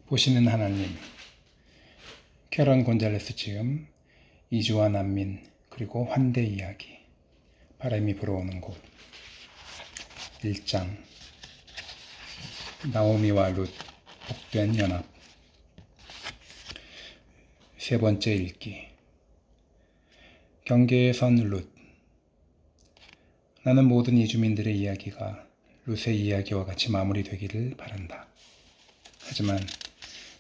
보시는 하나님, 캐런 곤잘레스 지음, 이주와 난민, 그리고 환대 이야기, 바람이 불어오는 곳. 1장, 나오미와 룻, 복된 연합. 세 번째 읽기. 경계에 선 룻. 나는 모든 이주민들의 이야기가 룻의 이야기와 같이 마무리되기를 바란다. 하지만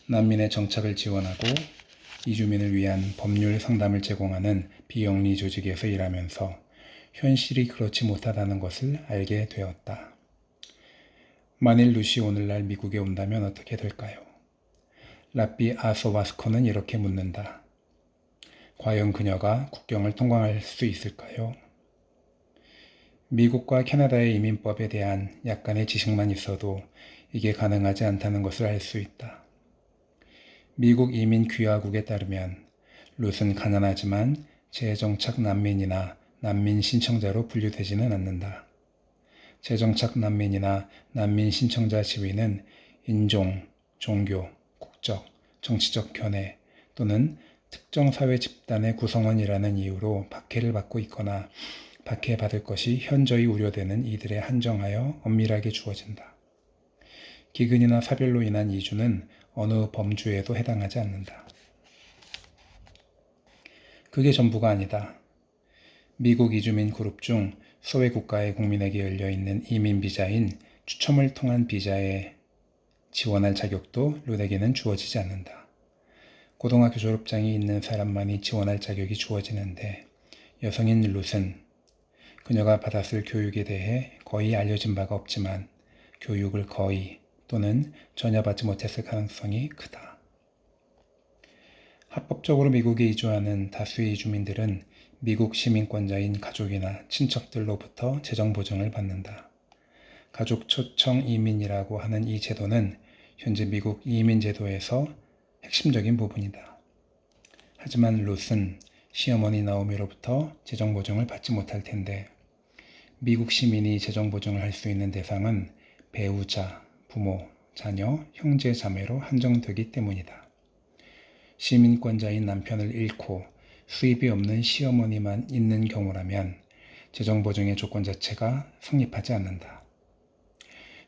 난민의 정착을 지원하고 이주민을 위한 법률 상담을 제공하는 비영리 조직에서 일하면서 현실이 그렇지 못하다는 것을 알게 되었다. 만일 룻이 오늘날 미국에 온다면 어떻게 될까요? 라삐 아소와스코는 이렇게 묻는다. 과연 그녀가 국경을 통과할 수 있을까요? 미국과 캐나다의 이민법에 대한 약간의 지식만 있어도 이게 가능하지 않다는 것을 알 수 있다. 미국 이민귀화국에 따르면 룻은 가난하지만 재정착 난민이나 난민 신청자로 분류되지는 않는다. 재정착 난민이나 난민 신청자 지위는 인종, 종교, 국적, 정치적 견해 또는 특정 사회 집단의 구성원이라는 이유로 박해를 받고 있거나 박해받을 것이 현저히 우려되는 이들에 한정하여 엄밀하게 주어진다. 기근이나 사별로 인한 이주는 어느 범주에도 해당하지 않는다. 그게 전부가 아니다. 미국 이주민 그룹 중 소외 국가의 국민에게 열려있는 이민 비자인 추첨을 통한 비자에 지원할 자격도 룻에게는 주어지지 않는다. 고등학교 졸업장이 있는 사람만이 지원할 자격이 주어지는데 여성인 룻은 그녀가 받았을 교육에 대해 거의 알려진 바가 없지만 교육을 거의 또는 전혀 받지 못했을 가능성이 크다. 합법적으로 미국에 이주하는 다수의 이주민들은 미국 시민권자인 가족이나 친척들로부터 재정 보증을 받는다. 가족 초청 이민이라고 하는 이 제도는 현재 미국 이민 제도에서 핵심적인 부분이다. 하지만 룻은 시어머니 나오미로부터 재정 보증을 받지 못할 텐데 미국 시민이 재정 보증을 할 수 있는 대상은 배우자, 부모, 자녀, 형제, 자매로 한정되기 때문이다. 시민권자인 남편을 잃고 수입이 없는 시어머니만 있는 경우라면 재정 보증의 조건 자체가 성립하지 않는다.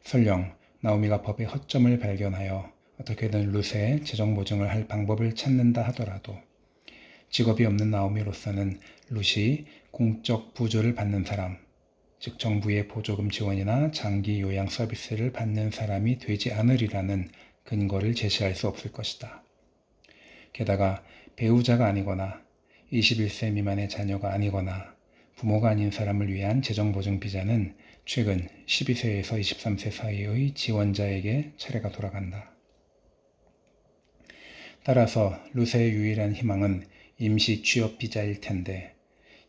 설령 나오미가 법의 허점을 발견하여 어떻게든 룻의 재정 보증을 할 방법을 찾는다 하더라도 직업이 없는 나오미로서는 룻이 공적 부조를 받는 사람, 즉 정부의 보조금 지원이나 장기 요양 서비스를 받는 사람이 되지 않으리라는 근거를 제시할 수 없을 것이다. 게다가 배우자가 아니거나 21세 미만의 자녀가 아니거나 부모가 아닌 사람을 위한 재정보증 비자는 최근 12세에서 23세 사이의 지원자에게 차례가 돌아간다. 따라서 룻의 유일한 희망은 임시 취업 비자일 텐데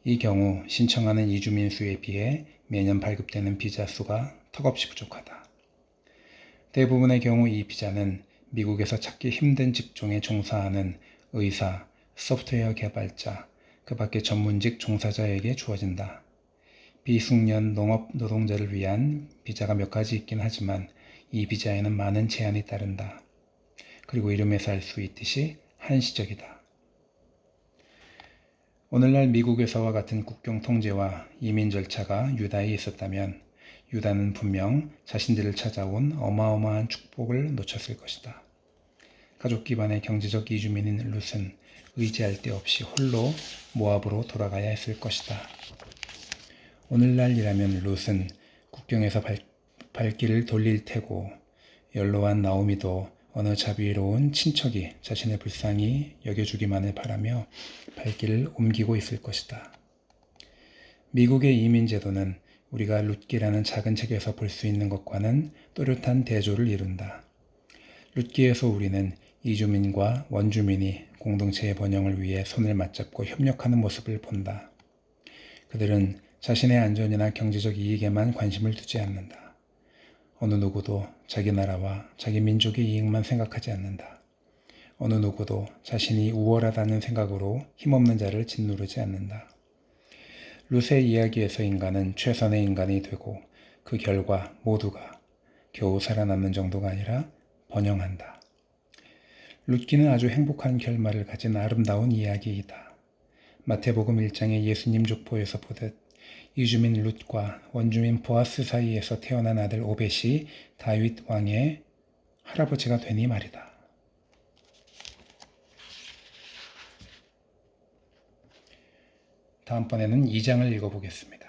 이 경우 신청하는 이주민 수에 비해 매년 발급되는 비자 수가 턱없이 부족하다. 대부분의 경우 이 비자는 미국에서 찾기 힘든 직종에 종사하는 의사, 소프트웨어 개발자, 그 밖의 전문직 종사자에게 주어진다. 비숙련 농업 노동자를 위한 비자가 몇 가지 있긴 하지만 이 비자에는 많은 제한이 따른다. 그리고 이름에서 알 수 있듯이 한시적이다. 오늘날 미국에서와 같은 국경 통제와 이민 절차가 유다에 있었다면 유다는 분명 자신들을 찾아온 어마어마한 축복을 놓쳤을 것이다. 가족 기반의 경제적 이주민인 룻은 의지할 데 없이 홀로 모압으로 돌아가야 했을 것이다. 오늘날이라면 룻은 국경에서 발길을 돌릴 테고 연로한 나오미도 어느 자비로운 친척이 자신을 불쌍히 여겨주기만을 바라며 발길을 옮기고 있을 것이다. 미국의 이민 제도는 우리가 룻기라는 작은 책에서 볼 수 있는 것과는 또렷한 대조를 이룬다. 룻기에서 우리는 이주민과 원주민이 공동체의 번영을 위해 손을 맞잡고 협력하는 모습을 본다. 그들은 자신의 안전이나 경제적 이익에만 관심을 두지 않는다. 어느 누구도 자기 나라와 자기 민족의 이익만 생각하지 않는다. 어느 누구도 자신이 우월하다는 생각으로 힘없는 자를 짓누르지 않는다. 룻의 이야기에서 인간은 최선의 인간이 되고 그 결과 모두가 겨우 살아남는 정도가 아니라 번영한다. 룻기는 아주 행복한 결말을 가진 아름다운 이야기이다. 마태복음 1장의 예수님 족보에서 보듯 이주민 룻과 원주민 보아스 사이에서 태어난 아들 오벳이 다윗 왕의 할아버지가 되니 말이다. 다음번에는 2장을 읽어보겠습니다.